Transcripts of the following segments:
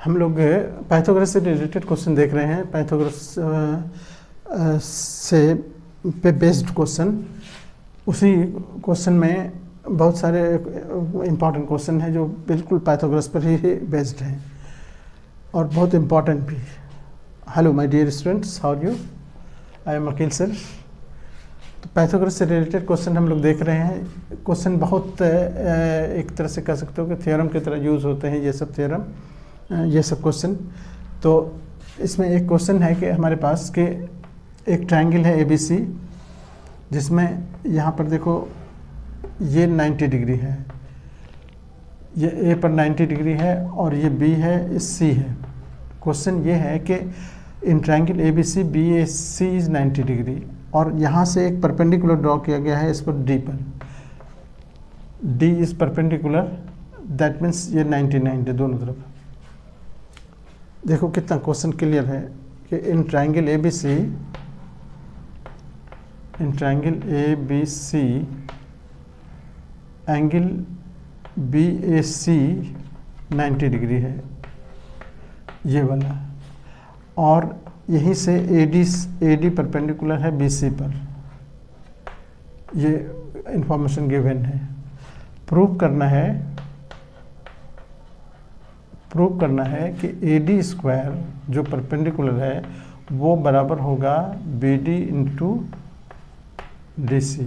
हम लोग पाइथागोरस से रिलेटेड क्वेश्चन देख रहे हैं। पाइथागोरस से पे बेस्ड क्वेश्चन, उसी क्वेश्चन में बहुत सारे इम्पॉर्टेंट क्वेश्चन हैं जो बिल्कुल पाइथागोरस पर ही बेस्ड हैं और बहुत इम्पॉर्टेंट भी। Hello my dear students, how are you? I am Akeel sir. तो पाइथागोरस से रिलेटेड क्वेश्चन हम लोग देख रहे हैं। क्वेश्चन बहुत एक तरह से कह सकते हो कि थ्योरम की तरह यूज़ होते हैं ये सब थ्योरम, ये सब क्वेश्चन। तो इसमें एक क्वेश्चन है कि हमारे पास कि एक ट्रायंगल है ABC, जिसमें यहाँ पर देखो ये 90 डिग्री है, ये A पर 90 डिग्री है और ये B है, ये C है। क्वेश्चन ये है कि in triangle ABC BAC is 90 degree और यहाँ से एक परपेंडिकुलर ड्रॉ किया गया है इस पर D पर। D is perpendicular, that means ये 99 है दोनों तरफ। देखो कितना क्वेश्चन क्लियर है कि in triangle ABC angle BAC 90 degree है, ये वाला, और यहीं से AD परपेंडिकुलर है BC पर। ये इंफॉर्मेशन गिवन है। प्रूव करना है कि AD स्क्वायर जो परपेंडिकुलर है वो बराबर होगा BD इंटू DC।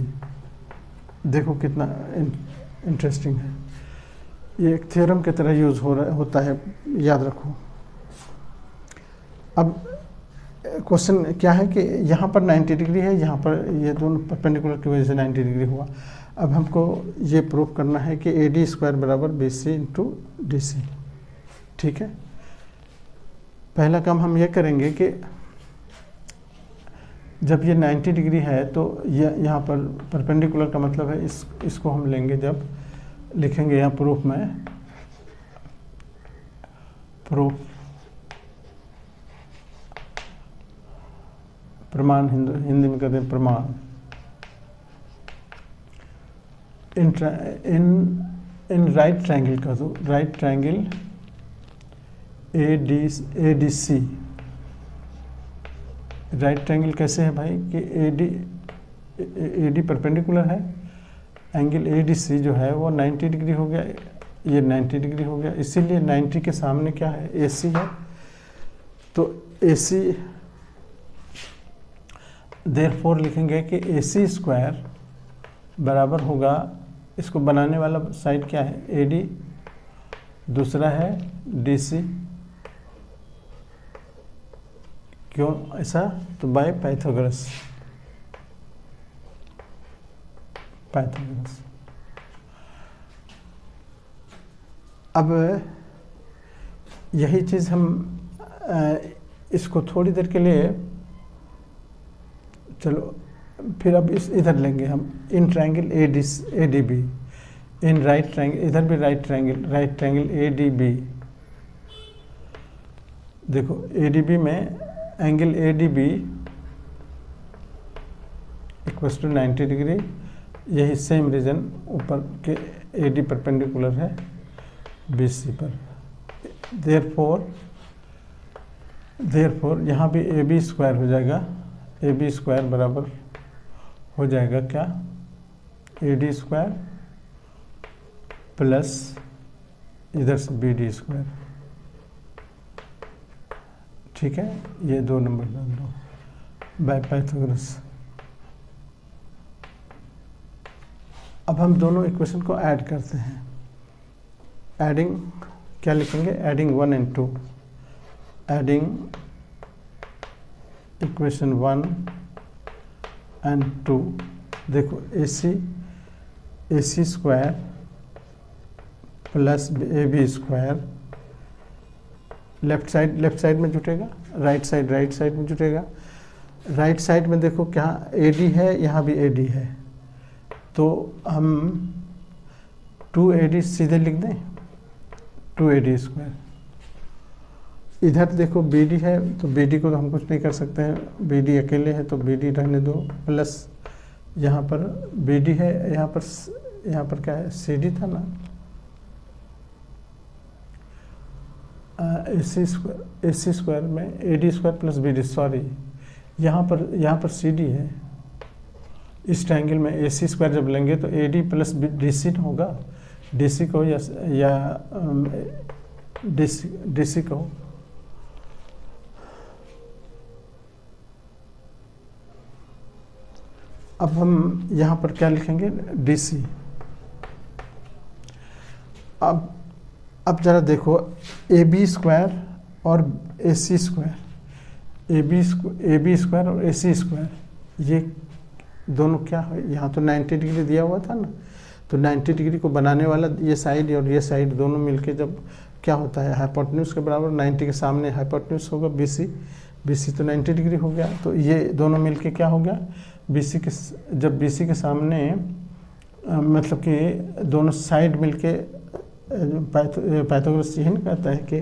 देखो कितना इंटरेस्टिंग है। ये एक थ्योरम की तरह यूज़ होता है, याद रखो। अब क्वेश्चन क्या है कि यहाँ पर 90 डिग्री है, यहाँ पर ये दोनों परपेंडिकुलर की वजह से 90 डिग्री हुआ। अब हमको ये प्रूफ करना है कि AD स्क्वायर बराबर BC इंटू DC। ठीक है, पहला काम हम ये करेंगे कि जब ये 90 डिग्री है तो ये यहाँ पर परपेंडिकुलर का मतलब है इसको हम लेंगे, जब लिखेंगे यहाँ प्रूफ में, प्रमाण, हिंदी में कहते हैं प्रमाण। इन राइट ट्रायंगल का दो, right triangle ADC। Right triangle कैसे है भाई कि AD परपेंडिकुलर है, एंगल ADC जो है वो 90 डिग्री हो गया, ये 90 डिग्री हो गया, इसीलिए 90 के सामने क्या है, AC है। तो AC देयरफॉर लिखेंगे कि AC स्क्वायर बराबर होगा, इसको बनाने वाला साइड क्या है, AD, दूसरा है DC। क्यों ऐसा? तो बाय पाइथागोरस। अब यही चीज़ हम इसको थोड़ी देर के लिए, चलो फिर अब इधर लेंगे हम, in triangle ADB, in right triangle, इधर भी राइट ट्रायंगल ADB। देखो ADB में angle ADB equals to 90 degree, यही सेम रीजन ऊपर के AD परपेंडिकुलर है BC पर। देयरफॉर यहाँ भी AB स्क्वायर हो जाएगा, AB स्क्वायर बराबर हो जाएगा क्या, AD स्क्वायर प्लस इधर से BD स्क्वायर। ठीक है, ये 2 नंबर डाल दो बाय पाइथागोरस। अब हम दोनों इक्वेशन को ऐड करते हैं। एडिंग क्या लिखेंगे, adding 1 and 2, adding equation 1 and 2। देखो AC square plus AB square, left side में जुटेगा, राइट साइड में जुटेगा। राइट साइड में देखो क्या AD है, यहाँ भी AD है, तो हम 2AD सीधे लिख दें, 2AD स्क्वायर। इधर देखो BD है, तो BD को तो हम कुछ नहीं कर सकते हैं, BD अकेले है तो BD रहने दो, प्लस यहाँ पर BD है, यहाँ पर क्या है, CD था ना, AC स्क्वायर में AD square plus BD, sorry यहाँ पर CD है। इस ट्रायंगल में AC स्क्वायर जब लेंगे तो AD प्लस DC होगा, DC को या DC को अब हम यहाँ पर क्या लिखेंगे, DC। अब जरा देखो AB स्क्वायर और AC स्क्वायर, AB स्क्वायर और AC स्क्वायर, ये दोनों क्या है, यहाँ तो 90 डिग्री दिया हुआ था ना, तो 90 डिग्री को बनाने वाला ये साइड और ये साइड दोनों मिलके जब क्या होता है, हाइपोटेन्यूज के बराबर, 90 के सामने हाइपोटेन्यूज होगा BC तो 90 डिग्री हो गया। तो ये दोनों मिलके क्या हो गया, जब BC के सामने मतलब कि दोनों साइड मिलके पाइथागोरस यही ना कहता है कि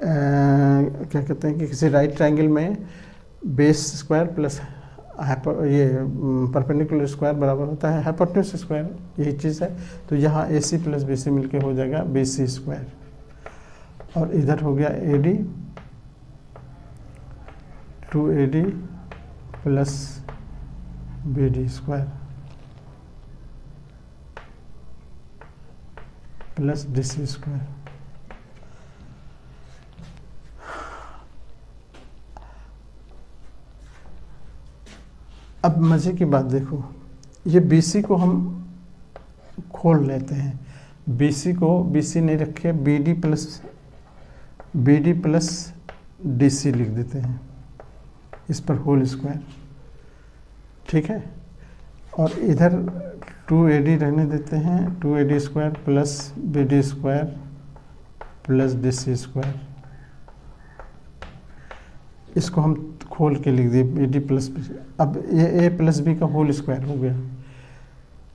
क्या कहते हैं कि किसी राइट ट्रायंगल में बेस स्क्वायर प्लस ये परपेंडिकुलर स्क्वायर बराबर होता है हाइपोटेन्यूज स्क्वायर, यही चीज़ है। तो यहाँ AC प्लस BC मिलके हो जाएगा BC स्क्वायर, और इधर हो गया AD 2AD plus BD square plus DC square. अब मज़े की बात देखो, ये BC को हम खोल लेते हैं, BC नहीं रखे, BD प्लस DC लिख देते हैं, इस पर होल स्क्वायर, ठीक है। और इधर 2AD रहने देते हैं, 2AD square plus BD square plus DC square, इसको हम खोल के लिख दिए BD प्लस BC। अब ये A प्लस B का होल स्क्वायर हो गया,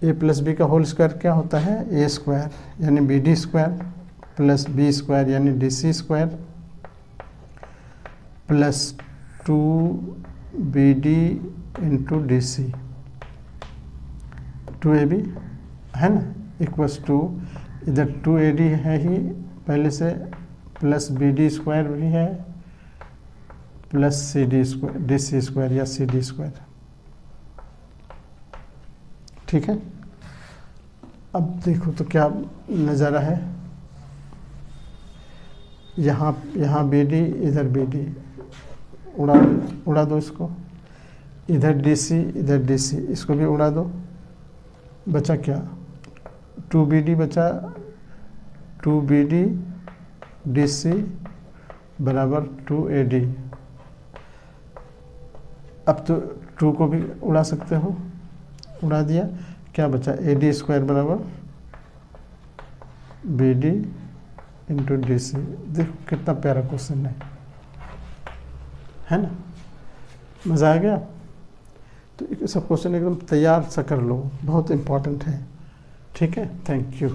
A प्लस B का होल स्क्वायर क्या होता है, A स्क्वायर यानी BD square plus B square यानी DC square plus 2BD into DC, 2AB है ना, इक्वल्स टू इधर 2AD है ही पहले से, प्लस BD स्क्वायर भी है प्लस DC स्क्वायर या CD स्क्वायर, ठीक है। अब देखो तो क्या नज़ारा है, यहाँ BD इधर BD, उड़ा दो इसको, इधर DC इसको भी उड़ा दो, बचा क्या, 2BD बचा, 2BD DC बराबर 2AD। अब तो 2 को भी उड़ा सकते हो, उड़ा दिया, क्या बचा, AD स्क्वायर बराबर BD इंटू DC। देखो कितना प्यारा क्वेश्चन है ना, मज़ा आ गया। तो सब क्वेश्चन एकदम तैयार सा कर लो, बहुत इम्पोर्टेंट है, ठीक है। Thank you.